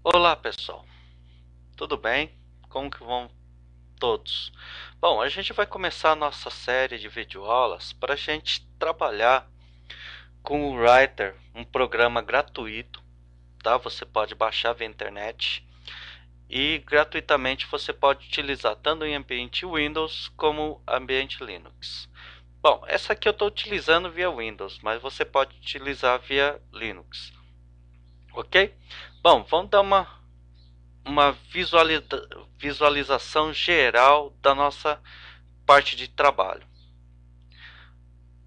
Olá pessoal, tudo bem? Como que vão todos? Bom, a gente vai começar a nossa série de videoaulas para a gente trabalhar com o Writer, um programa gratuito, tá? Você pode baixar via internet e gratuitamente você pode utilizar tanto em ambiente Windows como ambiente Linux. Bom, essa aqui eu estou utilizando via Windows, mas você pode utilizar via Linux, ok? Bom, vamos dar uma visualização geral da nossa parte de trabalho.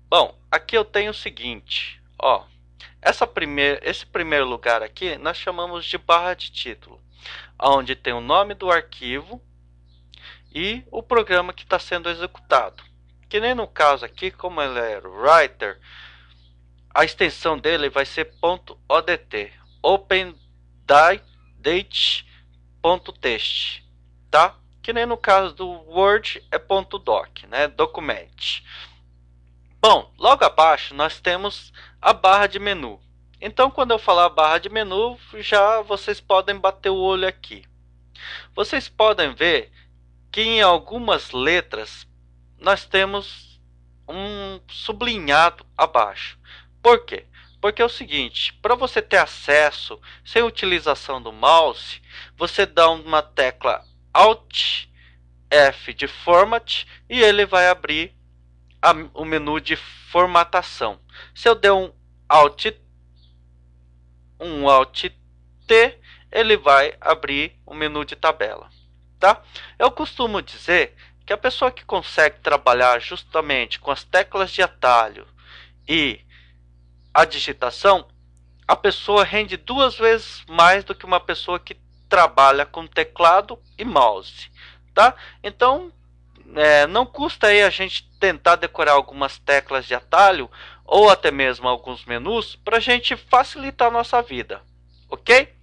Bom, aqui eu tenho o seguinte, ó, esse primeiro lugar aqui nós chamamos de barra de título, onde tem o nome do arquivo e o programa que está sendo executado. Que nem no caso aqui, como ele é Writer, a extensão dele vai ser .odt, Open Date.txt, tá? Que nem no caso do Word é .doc, né? Document. Bom, logo abaixo nós temos a barra de menu. Então, quando eu falar barra de menu, já vocês podem bater o olho aqui. Vocês podem ver que em algumas letras nós temos um sublinhado abaixo. Por quê? Porque é o seguinte, para você ter acesso sem utilização do mouse, você dá uma tecla Alt F de Format e ele vai abrir o menu de formatação. Se eu der um Alt T, ele vai abrir o menu de tabela, tá? Eu costumo dizer que a pessoa que consegue trabalhar justamente com as teclas de atalho e a digitação, a pessoa rende 2 vezes mais do que uma pessoa que trabalha com teclado e mouse, tá? Então, não custa aí a gente tentar decorar algumas teclas de atalho ou até mesmo alguns menus para a gente facilitar a nossa vida, ok?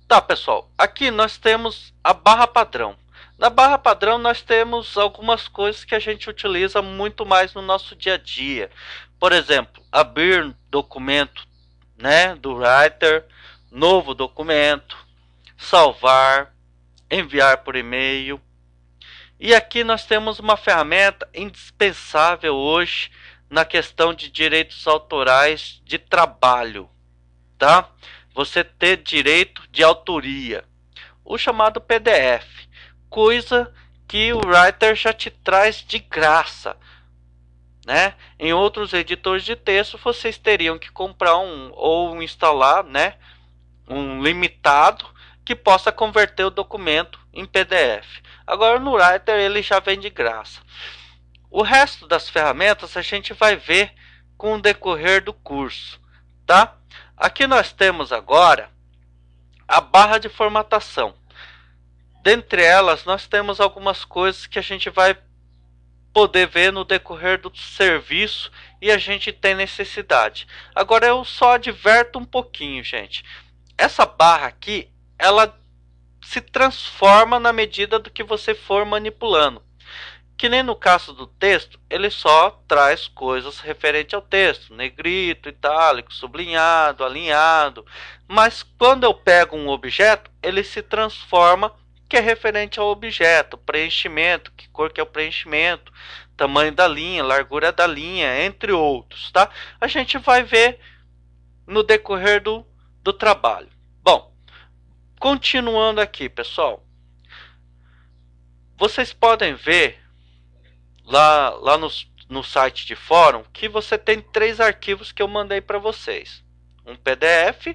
Tá, pessoal, aqui nós temos a barra padrão. Na barra padrão nós temos algumas coisas que a gente utiliza muito mais no nosso dia a dia. Por exemplo, abrir documento, né, do Writer, novo documento, salvar, enviar por e-mail. E aqui nós temos uma ferramenta indispensável hoje na questão de direitos autorais de trabalho, tá? Você ter direito de autoria, o chamado PDF, coisa que o Writer já te traz de graça, né? Em outros editores de texto vocês teriam que comprar ou instalar, né, um limitado que possa converter o documento em PDF. Agora no Writer ele já vem de graça. O resto das ferramentas a gente vai ver com o decorrer do curso, tá? Aqui nós temos agora a barra de formatação. Dentre elas nós temos algumas coisas que a gente vai poder ver no decorrer do serviço e a gente tem necessidade. Agora eu só adverto um pouquinho, gente. Essa barra aqui, ela se transforma na medida do que você for manipulando. Que nem no caso do texto, ele só traz coisas referentes ao texto, negrito, itálico, sublinhado, alinhado. Mas quando eu pego um objeto, ele se transforma, que é referente ao objeto, preenchimento, que cor que é o preenchimento, tamanho da linha, largura da linha, entre outros, tá? A gente vai ver no decorrer do trabalho. Bom, continuando aqui, pessoal, vocês podem ver lá no site de fórum que você tem 3 arquivos que eu mandei para vocês. Um PDF,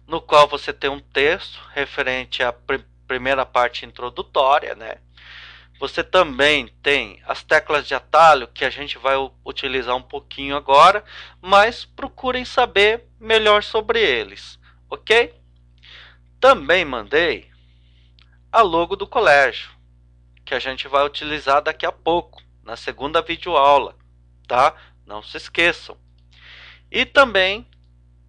no qual você tem um texto referente à primeira parte introdutória, né? Você também tem as teclas de atalho que a gente vai utilizar um pouquinho agora, mas procurem saber melhor sobre eles, ok? Também mandei a logo do colégio, que a gente vai utilizar daqui a pouco, na segunda videoaula, tá? Não se esqueçam. E também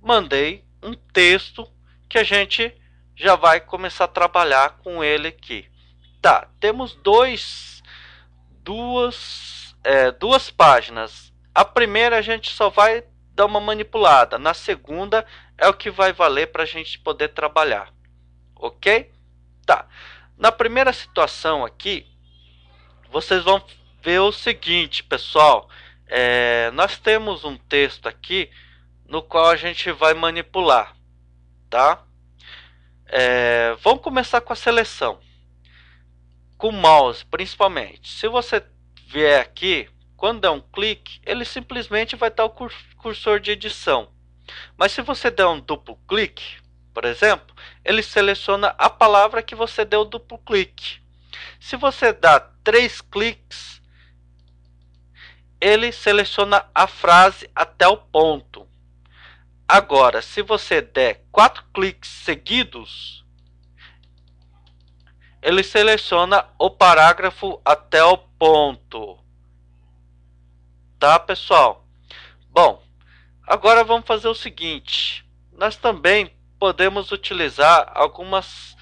mandei um texto que a gente já vai começar a trabalhar com ele aqui. Tá, temos duas páginas. A primeira a gente só vai dar uma manipulada. Na segunda é o que vai valer para a gente poder trabalhar, ok? Tá. Na primeira situação aqui, vocês vão ver o seguinte, pessoal. Nós temos um texto aqui no qual a gente vai manipular, tá? Vamos começar com a seleção, com o mouse principalmente. Se você vier aqui, quando der um clique, ele simplesmente vai estar o cursor de edição. Mas se você der um duplo clique, por exemplo, ele seleciona a palavra que você deu duplo clique. Se você dá 3 cliques, ele seleciona a frase até o ponto. Agora, se você der 4 cliques seguidos, ele seleciona o parágrafo até o ponto. Tá, pessoal? Bom, agora vamos fazer o seguinte. Nós também podemos utilizar algumas...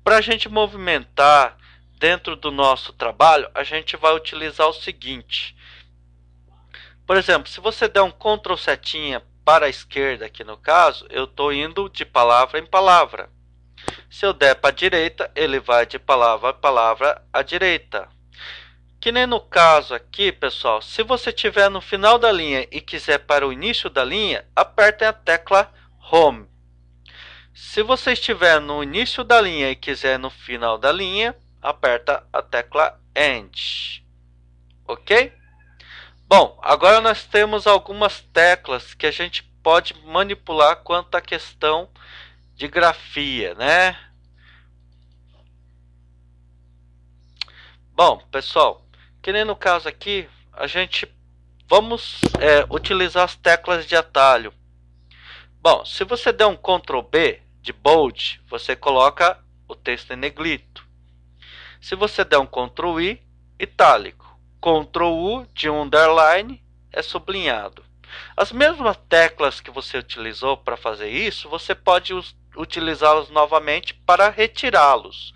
para a gente movimentar dentro do nosso trabalho, a gente vai utilizar o seguinte. Por exemplo, se você der um Ctrl setinha para a esquerda, aqui no caso, eu estou indo de palavra em palavra. Se eu der para a direita, ele vai de palavra em palavra à direita. Que nem no caso aqui, pessoal, se você estiver no final da linha e quiser para o início da linha, apertem a tecla Home. Se você estiver no início da linha e quiser no final da linha, aperta a tecla End. Ok? Bom, agora nós temos algumas teclas que a gente pode manipular quanto à questão de grafia, né? Bom, pessoal, que nem no caso aqui, a gente vamos utilizar as teclas de atalho. Bom, se você der um Ctrl B de bold, você coloca o texto em negrito. Se você der um Ctrl I, itálico. Ctrl U de underline é sublinhado. As mesmas teclas que você utilizou para fazer isso, você pode utilizá-las novamente para retirá-los.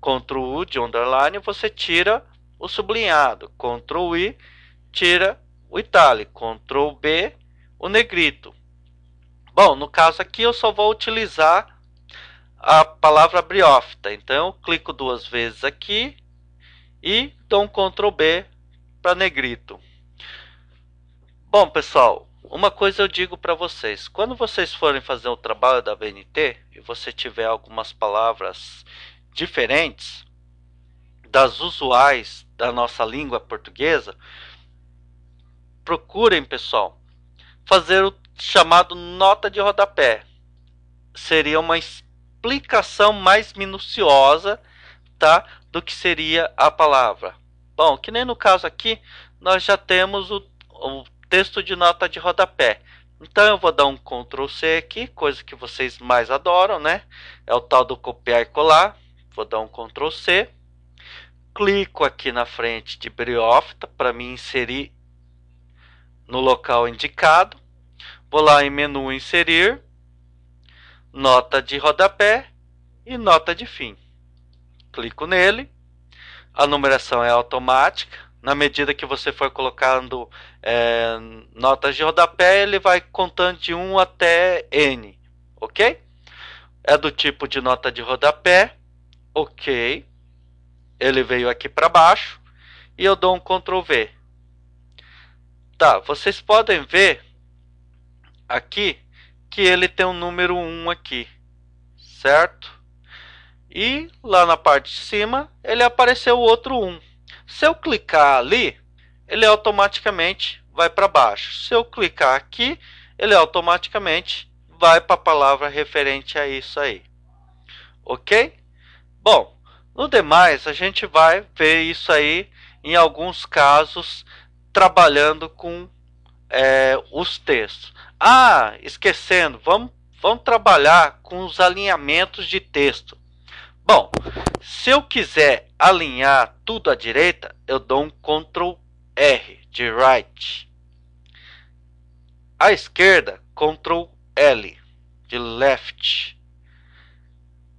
Ctrl U de underline, você tira o sublinhado. Ctrl I, tira o itálico. Ctrl B, o negrito. Bom, no caso aqui eu só vou utilizar a palavra briófita. Então eu clico 2 vezes aqui e dou um Ctrl B para negrito. Bom, pessoal, uma coisa eu digo para vocês. Quando vocês forem fazer o trabalho da BNT e você tiver algumas palavras diferentes das usuais da nossa língua portuguesa, procurem, pessoal, fazer o chamado nota de rodapé. Seria uma explicação mais minuciosa, tá, do que seria a palavra. Bom, que nem no caso aqui, nós já temos o texto de nota de rodapé. Então eu vou dar um Ctrl C aqui, coisa que vocês mais adoram, né? É o tal do copiar e colar. Vou dar um Ctrl C. Clico aqui na frente de briófita para me inserir no local indicado. Vou lá em menu inserir, nota de rodapé e nota de fim. Clico nele. A numeração é automática. Na medida que você for colocando notas de rodapé, ele vai contando de 1 até N. Ok? É do tipo de nota de rodapé. Ok. Ele veio aqui para baixo. E eu dou um Ctrl V. Tá, vocês podem ver aqui que ele tem um número 1 aqui. Certo? E lá na parte de cima, ele apareceu o outro 1. Se eu clicar ali, ele automaticamente vai para baixo. Se eu clicar aqui, ele automaticamente vai para a palavra referente a isso aí. Ok? Bom, no demais, a gente vai ver isso aí em alguns casos trabalhando com os textos. Ah, esquecendo, vamos trabalhar com os alinhamentos de texto. Bom, se eu quiser alinhar tudo à direita, eu dou um Ctrl R de right. À esquerda, Ctrl L de left.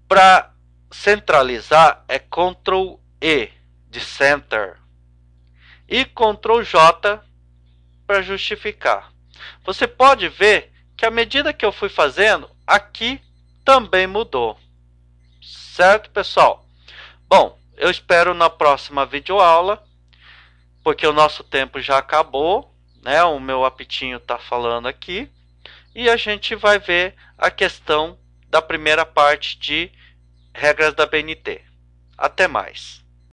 Para centralizar é Ctrl E de center. E Ctrl J para justificar. Você pode ver que à medida que eu fui fazendo, aqui também mudou. Certo, pessoal? Bom, eu espero na próxima videoaula, porque o nosso tempo já acabou, né? O meu apitinho está falando aqui. E a gente vai ver a questão da primeira parte de regras da BNT. Até mais.